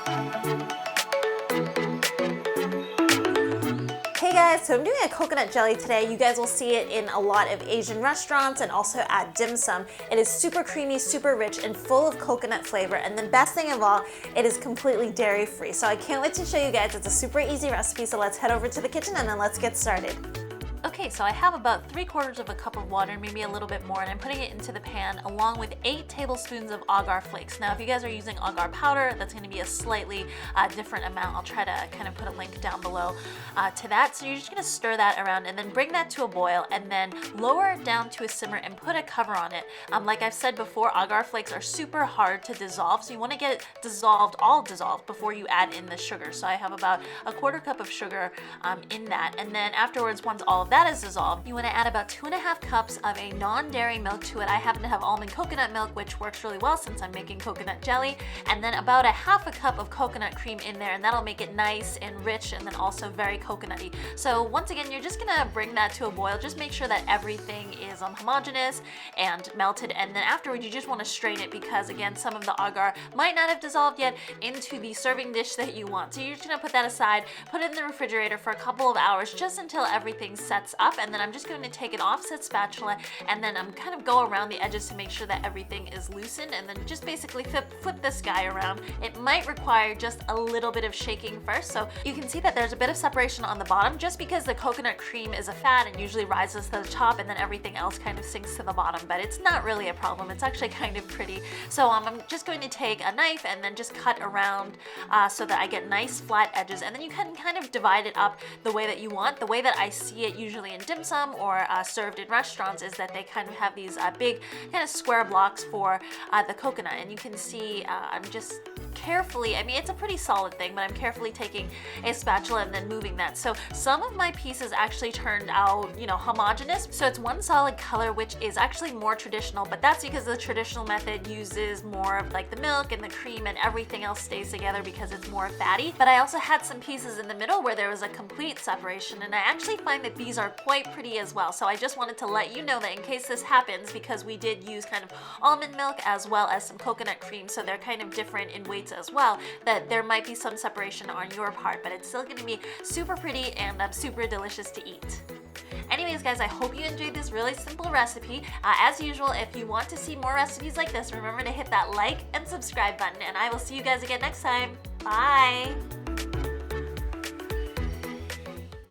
Hey guys, so I'm doing a coconut jelly today. You guys will see it in a lot of Asian restaurants and also at dim sum. It is super creamy, super rich, and full of coconut flavor. And the best thing of all, it is completely dairy free. So I can't wait to show you guys. It's a super easy recipe, so let's head over to the kitchen and then let's get started. Okay, so I have about 3/4 of a cup of water, maybe a little bit more, and I'm putting it into the pan along with 8 tablespoons of agar flakes. Now, if you guys are using agar powder, that's gonna be a slightly different amount. I'll try to kind of put a link down below to that. So you're just gonna stir that around and then bring that to a boil and then lower it down to a simmer and put a cover on it. Like I've said before, agar flakes are super hard to dissolve, so you wanna get it dissolved, all dissolved, before you add in the sugar. So I have about a 1/4 cup of sugar in that. And then afterwards, once all of that is dissolved, you want to add about 2.5 cups of a non-dairy milk to it. I happen to have almond coconut milk, which works really well since I'm making coconut jelly, and then about 1/2 cup of coconut cream in there, and that'll make it nice and rich and then also very coconutty. So once again, you're just gonna bring that to a boil. Just make sure that everything is homogeneous and melted, and then afterwards you just want to strain it because again, some of the agar might not have dissolved yet into the serving dish that you want. So you're just gonna put that aside, put it in the refrigerator for a couple of hours just until everything sets up, and then I'm just going to take an offset spatula and then I'm kind of go around the edges to make sure that everything is loosened, and then just basically flip this guy around. It might require just a little bit of shaking first, so you can see that there's a bit of separation on the bottom just because the coconut cream is a fat and usually rises to the top and then everything else kind of sinks to the bottom, but it's not really a problem. It's actually kind of pretty. So I'm just going to take a knife and then just cut around so that I get nice flat edges, and then you can kind of divide it up the way that you want. The way that I see it usually in dim sum or served in restaurants is that they kind of have these big kind of square blocks for the coconut, and you can see I'm just carefully, I mean it's a pretty solid thing, but I'm carefully taking a spatula and then moving that. So some of my pieces actually turned out, you know, homogeneous, so it's one solid color, which is actually more traditional, but that's because the traditional method uses more of like the milk and the cream and everything else stays together because it's more fatty. But I also had some pieces in the middle where there was a complete separation, and I actually find that these are quite pretty as well. So I just wanted to let you know that in case this happens, because we did use kind of almond milk as well as some coconut cream, so they're kind of different in weights as well, that there might be some separation on your part, but it's still going to be super pretty and super delicious to eat. Anyways guys, I hope you enjoyed this really simple recipe. As usual, if you want to see more recipes like this, remember to hit that like and subscribe button, and I will see you guys again next time. Bye!